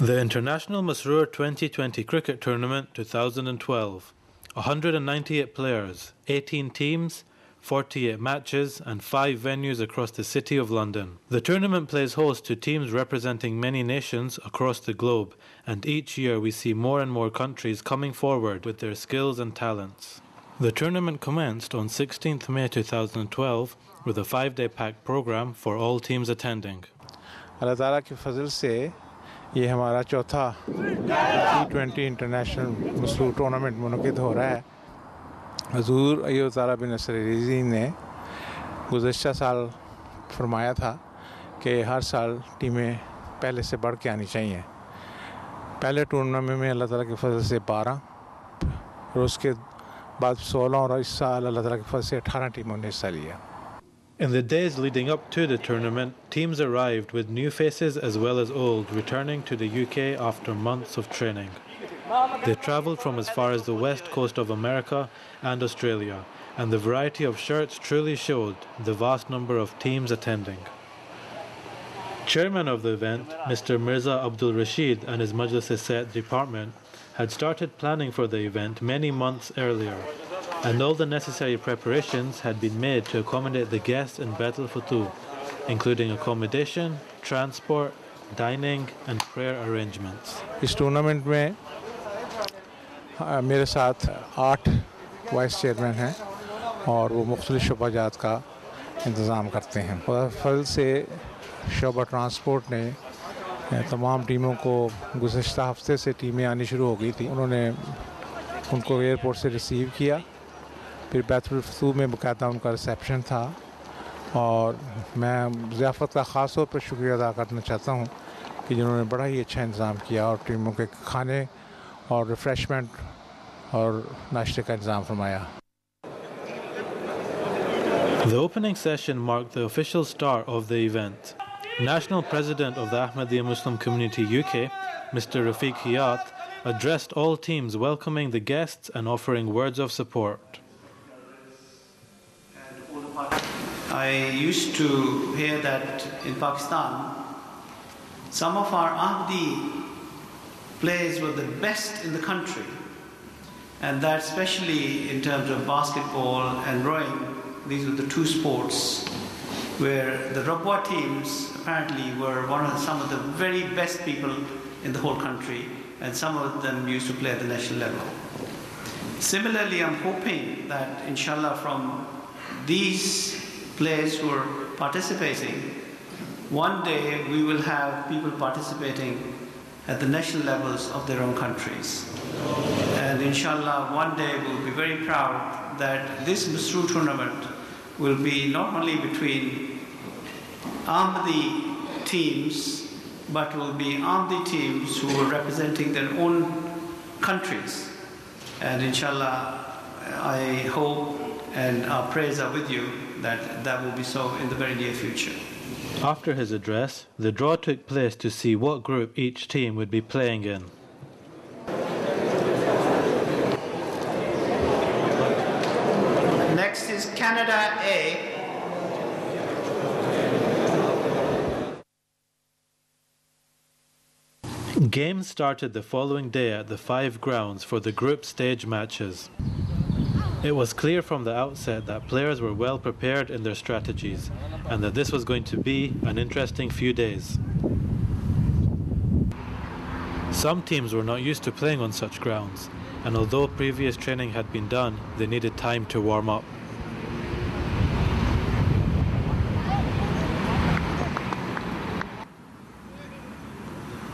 The International Masroor 2020 Cricket Tournament 2012. 198 players, 18 teams, 48 matches and 5 venues across the City of London. The tournament plays host to teams representing many nations across the globe, and each year we see more and more countries coming forward with their skills and talents. The tournament commenced on 16th May 2012 with a 5-day packed program for all teams attending. Allah Ta'ala के फजल से ये हमारा चौथा T20 international Masroor tournament मुनक़िद हो रहा है। हज़ूर अय्यूब ताला बिन नसर रिज़ी ने गुज़श्ता साल फरमाया था कि हर साल टीमें पहले से बढ़ के आनी चाहिए। पहले टूर्नामेंट में अल्लाह ताला के फजल से 12 और उसके बाद 16 और इस साल अल्लाह ताला के फजल से 18 टीमों ने हिस्सा लिया। In the days leading up to the tournament, teams arrived with new faces as well as old, returning to the UK after months of training. They travelled from as far as the west coast of America and Australia, and the variety of shirts truly showed the vast number of teams attending. Chairman of the event, Mr. Mirza Abdul Rashid and his Majlis-e-Set department had started planning for the event many months earlier, and all the necessary preparations had been made to accommodate the guests in Bet al-Futuh, including accommodation, transport, dining and prayer arrangements. इस tournament में मेरे साथ 8 vice chairman हैं और वो मुख्तलिफ शोबाजात का इंतज़ाम करते हैं। फल से शोबा ट्रांसपोर्ट ने तमाम टीमों को गुज़श्ता हफ्ते से टीमें आनी शुरू हो गई थी। उन्होंने उनको एयरपोर्ट से रिसीव किया, फिर बैतुल-फतूह में बाकायदा उनका रिसेप्शन था और मैं ज़ियाफ़त का ख़ास तौर पर शुक्रिया अदा करना चाहता हूँ कि जिन्होंने बड़ा ही अच्छा इंतज़ाम किया और टीमों के खाने और रिफ़्रेशमेंट और नाश्ते का इंतज़ाम फरमाया। The opening session marked the official start of the event. National President of the Ahmadiyya Muslim Community UK, Mr. Rafiq Hayat, addressed all teams welcoming the guests and offering words of support. I used to hear that in Pakistan, some of our Ahmadi players were the best in the country, and that especially in terms of basketball and rowing. These were the two sports where the Rabwa teams apparently were some of the very best people in the whole country, and some of them used to play at the national level. Similarly, I'm hoping that inshallah from these players who are participating, one day we will have people participating at the national levels of their own countries. And inshallah, one day we'll be very proud that this Masroor tournament will be not only between Ahmadi teams, but will be Ahmadi teams who are representing their own countries. And inshallah, I hope and our prayers are with you that that will be so in the very near future. After his address, the draw took place to see what group each team would be playing in. Next is Canada A. Games started the following day at the 5 grounds for the group stage matches. It was clear from the outset that players were well prepared in their strategies and that this was going to be an interesting few days. Some teams were not used to playing on such grounds, and although previous training had been done, they needed time to warm up.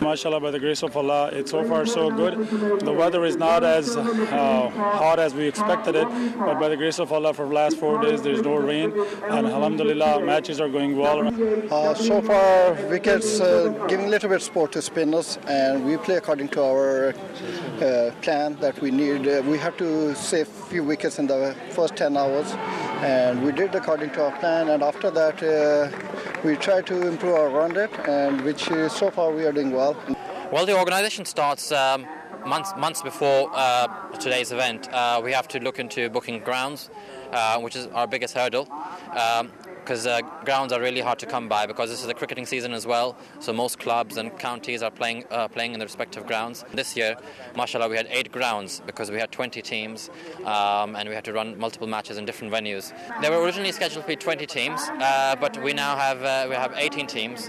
MashaAllah, by the grace of Allah, it's so far so good. The weather is not as hot as we expected it, but by the grace of Allah, for the last 4 days there's no rain, and alhamdulillah, matches are going well. So far, wickets giving a little bit sport to spinners, and we play according to our plan that we need. We have to save few wickets in the first 10 hours, and we did according to our plan, and after that we try to improve our run rate, and which so far we are doing well. Well, the organisation starts months before today's event. We have to look into booking grounds, which is our biggest hurdle. because grounds are really hard to come by because this is the cricketing season as well. So most clubs and counties are playing in their respective grounds. This year, mashallah, we had 8 grounds because we had 20 teams and we had to run multiple matches in different venues. There were originally scheduled to be 20 teams, but we now have 18 teams.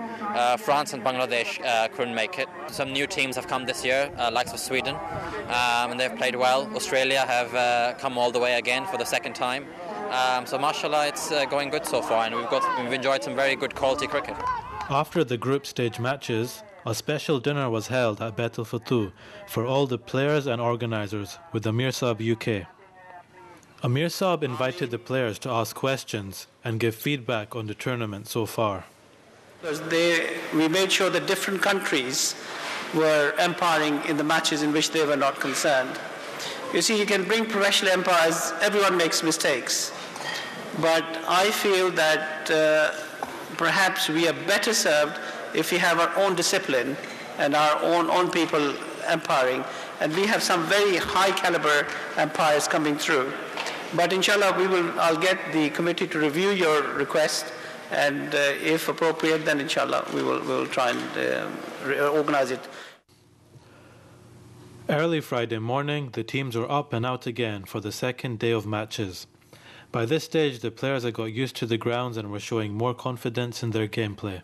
France and Bangladesh couldn't make it. Some new teams have come this year, likes of Sweden, and they've played well. Australia have come all the way again for the second time. So mashallah, it's going good so far, and we've enjoyed some very good quality cricket. After the group stage matches, a special dinner was held at Bet El Fatou for all the players and organisers with Amir Saab UK. Amir Saab invited the players to ask questions and give feedback on the tournament so far. We made sure that different countries were umpiring in the matches in which they were not concerned. You see, you can bring professional umpires, everyone makes mistakes. But I feel that perhaps we are better served if we have our own discipline and our own people umpiring. And we have some very high caliber umpires coming through. But inshallah, I'll get the committee to review your request, and if appropriate, then inshallah we'll try and organize it. Early Friday morning, the teams were up and out again for the second day of matches. By this stage, the players had got used to the grounds and were showing more confidence in their gameplay.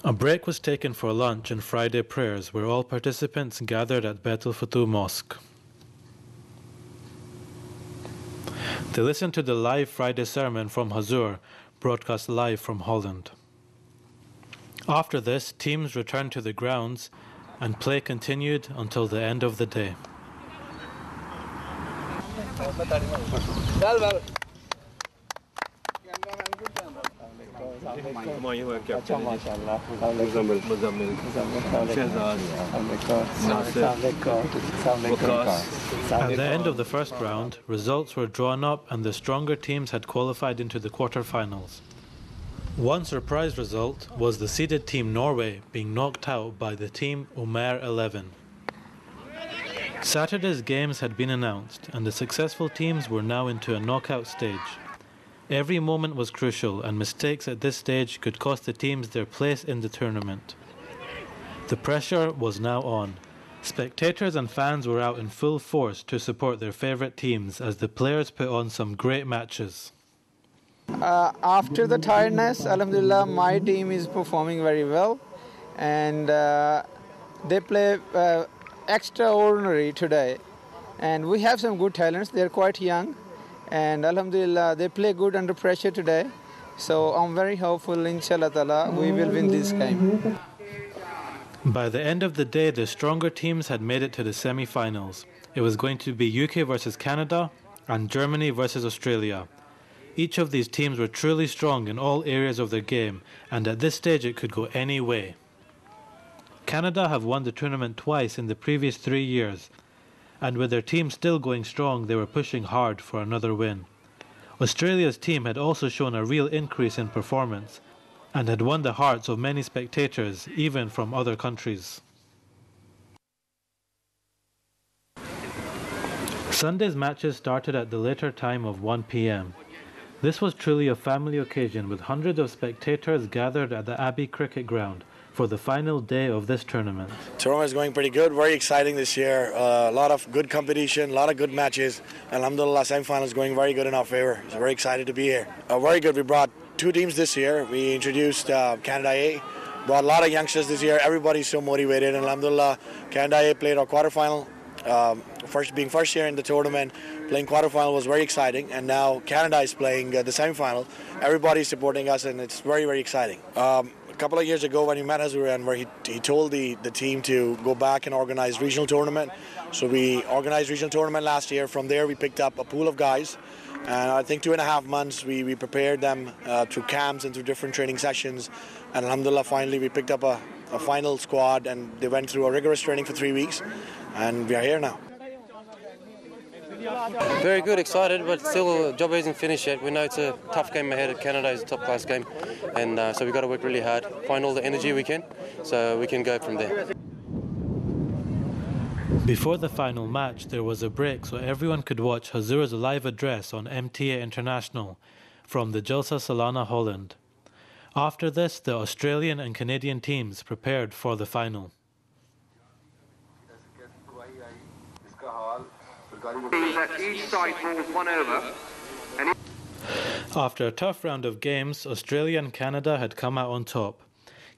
A break was taken for lunch and Friday prayers, where all participants gathered at Bet El Fatou Mosque. They listened to the live Friday sermon from Masroor, broadcast live from Holland. After this, teams returned to the grounds and play continued until the end of the day. At the end of the first round, results were drawn up and the stronger teams had qualified into the quarter-finals. One surprise result was the seeded team Norway being knocked out by the team Omer 11. Saturday's games had been announced and the successful teams were now into a knockout stage. Every moment was crucial, and mistakes at this stage could cost the teams their place in the tournament. The pressure was now on. Spectators and fans were out in full force to support their favourite teams as the players put on some great matches. After the tiredness, alhamdulillah, my team is performing very well, and they play extraordinary today. And we have some good talents. They're quite young. And alhamdulillah, they play good under pressure today. So I'm very hopeful, inshallah ta'ala, we will win this game. By the end of the day, the stronger teams had made it to the semi-finals. It was going to be UK versus Canada and Germany versus Australia. Each of these teams were truly strong in all areas of their game, and at this stage it could go any way. Canada have won the tournament twice in the previous 3 years, and with their team still going strong, they were pushing hard for another win. Australia's team had also shown a real increase in performance and had won the hearts of many spectators, even from other countries. Sunday's matches started at the later time of 1 p.m. This was truly a family occasion with hundreds of spectators gathered at the Abbey Cricket Ground for the final day of this tournament. Tournament is going pretty good, very exciting this year. A lot of good competition, a lot of good matches. Alhamdulillah, semi-final is going very good in our favor. So very excited to be here. Very good. We brought 2 teams this year. We introduced Canada A. Brought a lot of youngsters this year. Everybody's so motivated. And alhamdulillah, Canada A played our quarterfinal. Being first year in the tournament, playing quarterfinal was very exciting. And now Canada is playing the semi-final. Everybody's supporting us, and it's very, very exciting. A couple of years ago when we met Masroor, where he told the team to go back and organize regional tournament. So we organized regional tournament last year. From there we picked up a pool of guys, and I think 2.5 months we prepared them through camps and through different training sessions, and alhamdulillah, finally we picked up a final squad, and they went through a rigorous training for 3 weeks, and we are here now. Very good, excited, but still job isn't finished yet. We know it's a tough game ahead. Canada is a top class game, and so we've got to work really hard, find all the energy we can, so we can go from there. Before the final match, there was a break so everyone could watch Hazur's live address on MTA International from the Jalsa Salana, Holland. After this, the Australian and Canadian teams prepared for the final. Each side bowls 1 over. After a tough round of games, Australia and Canada had come out on top.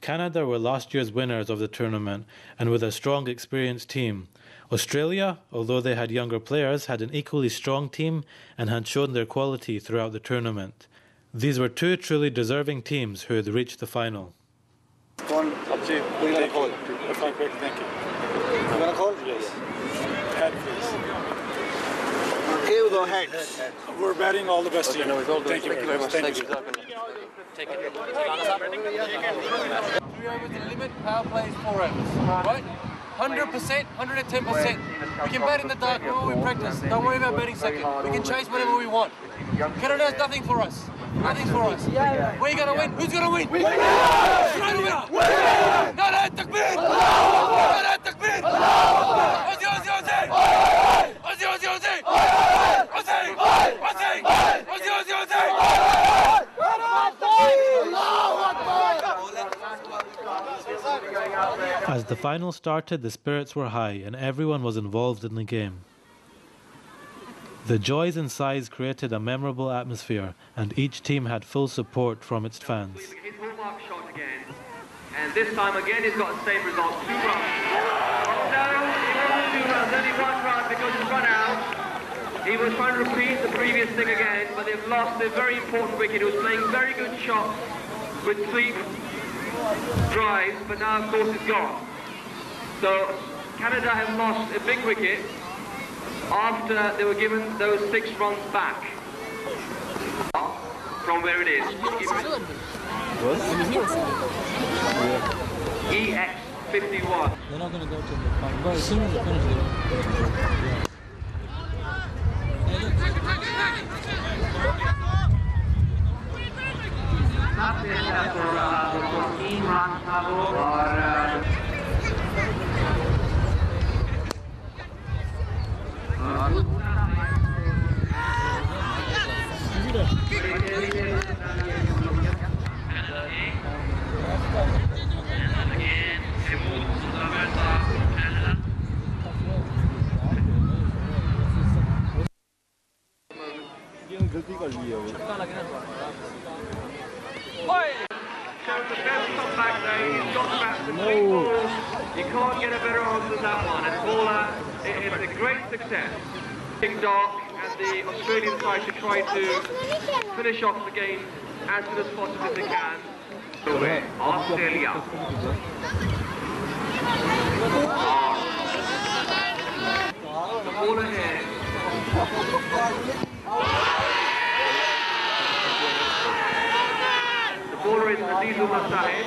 Canada were last year's winners of the tournament, and with a strong, experienced team. Australia, although they had younger players, had an equally strong team and had shown their quality throughout the tournament. These were two truly deserving teams who had reached the final. Go on, up to you. We're going to call it. Okay, quick, thank you. You're going to call? Yes. Head, please. Here we go, heads. We're batting all the best to you. Thank you very much. Thank you. Take it. 3 overs the limit, power play is 4 overs. Right? 100%, 110%. We can bat in the dark whenever we practice. Don't worry about batting second. We can chase whenever we want. Canada has nothing for us. Nothing for us. Where are you going to win? Who's going to win? Who's going to win? Nara Takbir! Nara Takbir! Aussie, Aussie, Aussie! Aussie, Aussie, Aussie! Aussie! Aussie! Aussie, Aussie, Aussie! As the final started, the spirits were high and everyone was involved in the game. The joys and sighs created a memorable atmosphere, and each team had full support from its fans. His hallmark shot again, and this time again he's got the same result, 2 runs. No, he wasn't 2 runs, only 1 run because he's run out. He was trying to repeat the previous thing again, but they've lost a very important wicket. He was playing very good shots with 3 drives, but now of course it's gone. So Canada have lost a big wicket after they were given those 6 runs back from where it is. EX51. They're not going to go to the final, but as soon as they finish it. You can't get a better answer than that one. And Paula, it's a great success. Big Dark and the Australian side to try to finish off the game as soon as possible as they can. Australia. The bowler here. The bowler is Azizullah Sahib,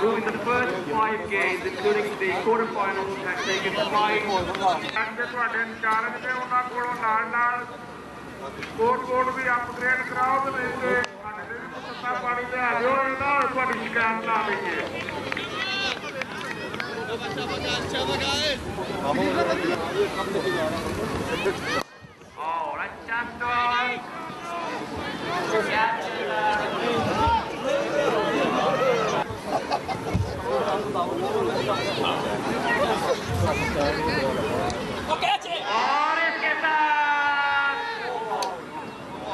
who in the first 5 games, including the quarterfinals, has taken 5. Oh, that's just all. और इसके साथ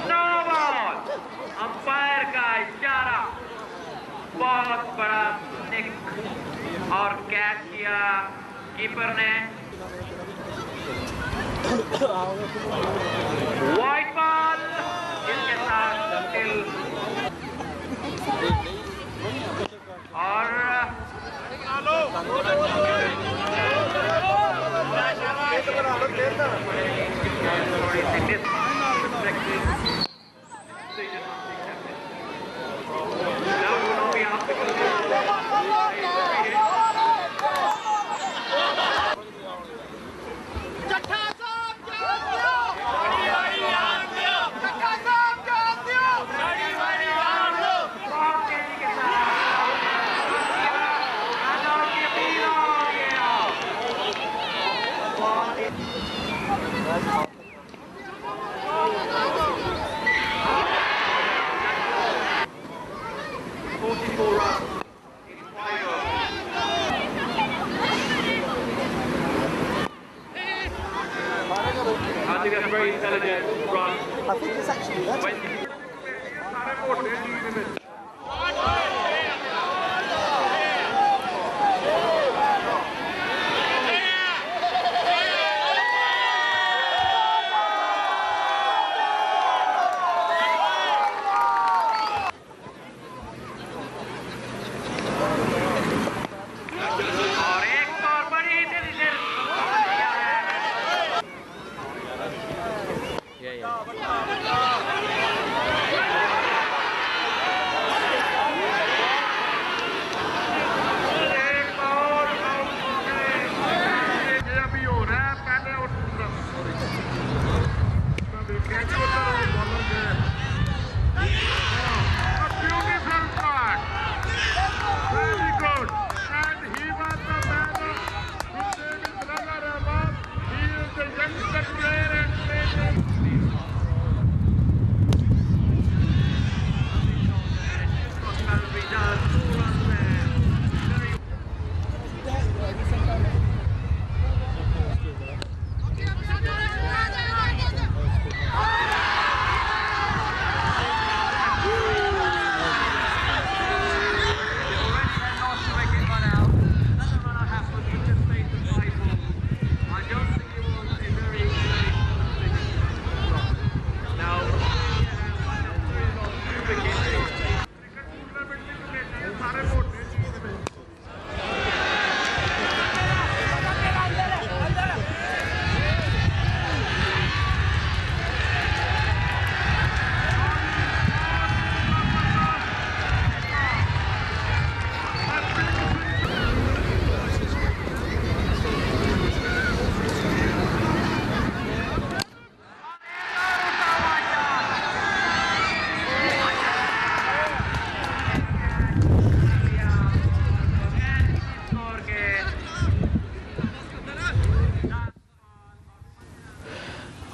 no ball, umpire का इशारा, बहुत बड़ा निक और catch किया keeper ने. वाइट बॉल, इसके साथ स्टिल और I think that's a very intelligent run. I think it's actually that.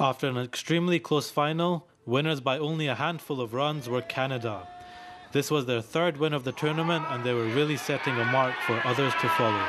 After an extremely close final, winners by only a handful of runs were Canada. This was their third win of the tournament, and they were really setting a mark for others to follow.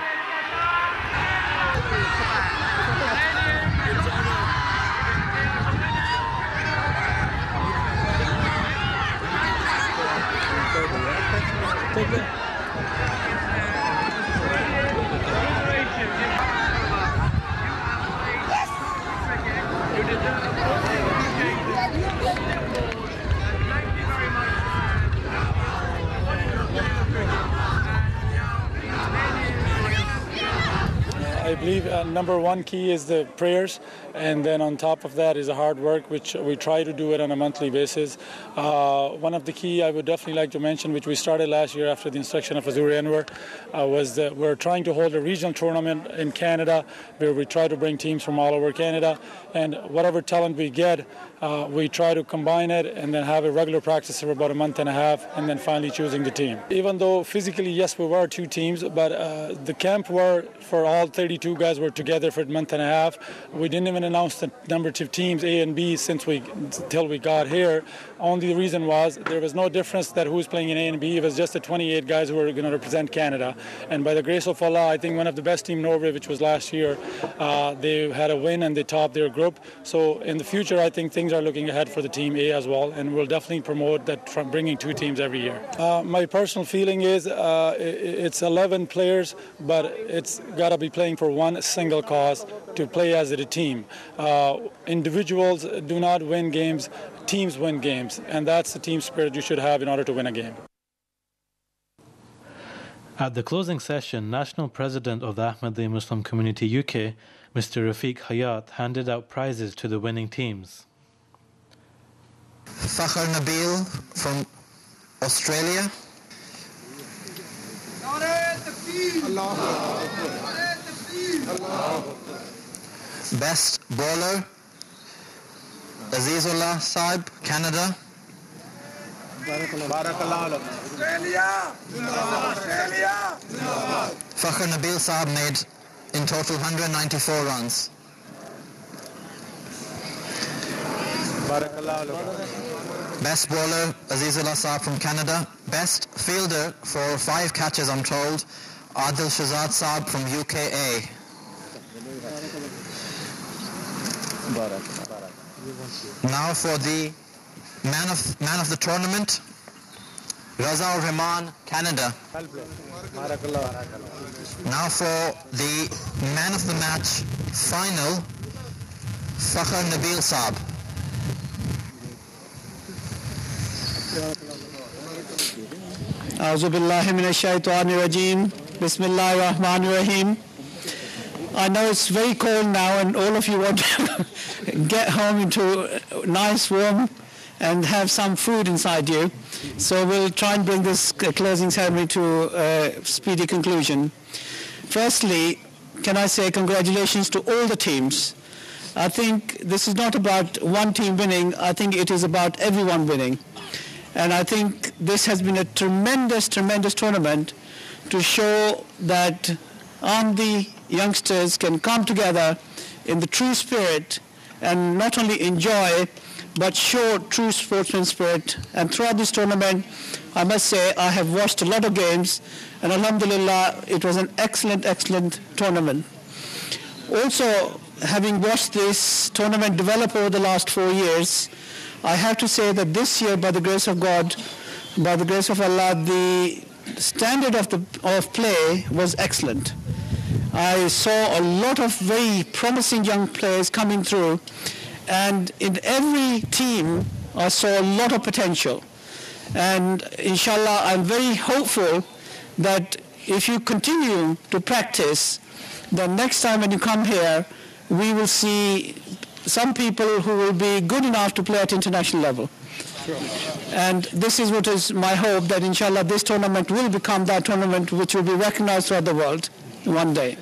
I believe number one key is the prayers, and then on top of that is the hard work, which we try to do it on a monthly basis. One of the key I would definitely like to mention, which we started last year after the instruction of Azuri Anwar, was that we're trying to hold a regional tournament in Canada where we try to bring teams from all over Canada, and whatever talent we get, we try to combine it and then have a regular practice for about a month and a half, and then finally choosing the team. Even though physically, yes, we were two teams, but the camp were for all 32 guys were together for a month and a half. We didn't even announce the number of teams A and B till we got here. Only the reason was there was no difference that who's playing in A and B. It was just the 28 guys who were going to represent Canada. And by the grace of Allah, I think one of the best team in Norway, which was last year, they had a win and they topped their group. So in the future, I think things are looking ahead for the team A as well, and we'll definitely promote that from bringing two teams every year. My personal feeling is it's 11 players, but it's got to be playing for one single cause, to play as a team. Individuals do not win games, teams win games, and that's the team spirit you should have in order to win a game. At the closing session, National President of the Ahmadi Muslim Community UK, Mr. Rafiq Hayat, handed out prizes to the winning teams. Fakhr Nabil from Australia. Best bowler, Azizullah Saib, Canada. Fakhr Nabil Saab made in total 194 runs. Best bowler, Azizullah Saab from Canada. Best fielder for 5 catches, I'm told, Adil Shahzad Saab from UKA. Now for the man of the tournament, Raza Rahman, Canada. Now for the man of the match final, Fakhar Nabil Saab. A'udhu billahi minash shaitanir rajeem. Bismillahir rahmanir rahim. I know it's very cold now and all of you want to get home into nice warm and have some food inside you. So we'll try and bring this closing ceremony to a speedy conclusion. Firstly, can I say congratulations to all the teams. I think this is not about one team winning. I think it is about everyone winning. And I think this has been a tremendous, tremendous tournament to show that the youngsters can come together in the true spirit and not only enjoy but show true sportsman spirit. And throughout this tournament, I must say I have watched a lot of games, and alhamdulillah, it was an excellent, excellent tournament. Also, having watched this tournament develop over the last 4 years, I have to say that this year, by the grace of God, by the grace of Allah, the standard of play was excellent. I saw a lot of very promising young players coming through, and in every team I saw a lot of potential. And inshallah, I'm very hopeful that if you continue to practice, the next time when you come here, we will see some people who will be good enough to play at international level. And this is what is my hope, that inshallah this tournament will become that tournament which will be recognized throughout the world one day.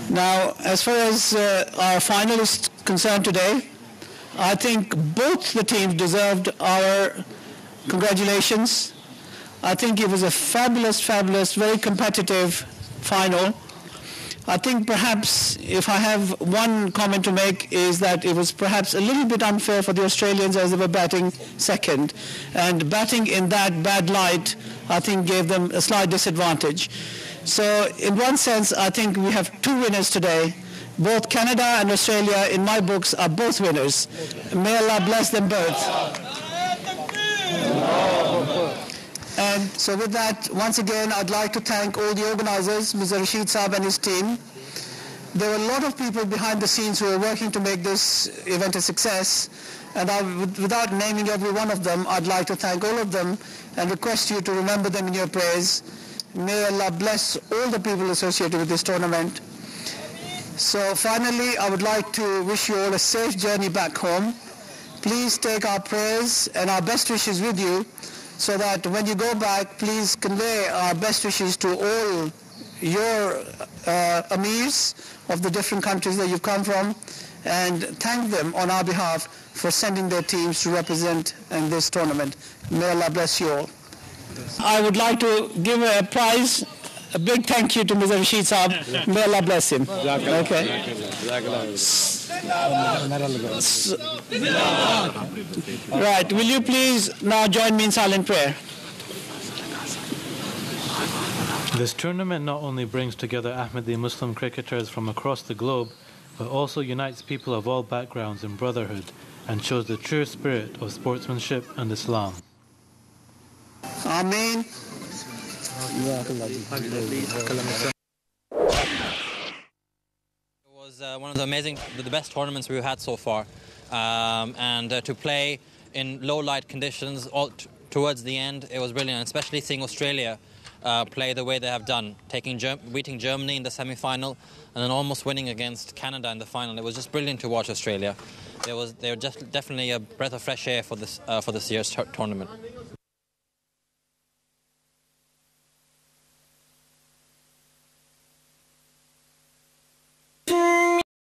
Now, as far as our final is concerned today, I think both the teams deserved our congratulations. I think it was a fabulous, fabulous, very competitive final. I think perhaps if I have one comment to make is that it was perhaps a little bit unfair for the Australians as they were batting second. And batting in that bad light, I think gave them a slight disadvantage. So in one sense, I think we have 2 winners today. Both Canada and Australia, in my books, are both winners. May Allah bless them both. And so with that, once again, I'd like to thank all the organizers, Mr. Rashid Saab and his team. There were a lot of people behind the scenes who were working to make this event a success. And without naming every one of them, I'd like to thank all of them and request you to remember them in your prayers. May Allah bless all the people associated with this tournament. So finally, I would like to wish you all a safe journey back home. Please take our prayers and our best wishes with you, so that when you go back, please convey our best wishes to all your amirs of the different countries that you've come from, and thank them on our behalf for sending their teams to represent in this tournament. May Allah bless you all. I would like to give a prize, a big thank you to Mr. Rashid Saab. May Allah bless him. Okay. Right, will you please now join me in silent prayer? This tournament not only brings together Ahmadi Muslim cricketers from across the globe, but also unites people of all backgrounds in brotherhood and shows the true spirit of sportsmanship and Islam. Ameen. It was one of the best tournaments we've had so far, and to play in low light conditions towards the end, it was brilliant, especially seeing Australia play the way they have done, beating Germany in the semi-final and then almost winning against Canada in the final. It was just brilliant to watch Australia. They were just definitely a breath of fresh air for this year's tournament.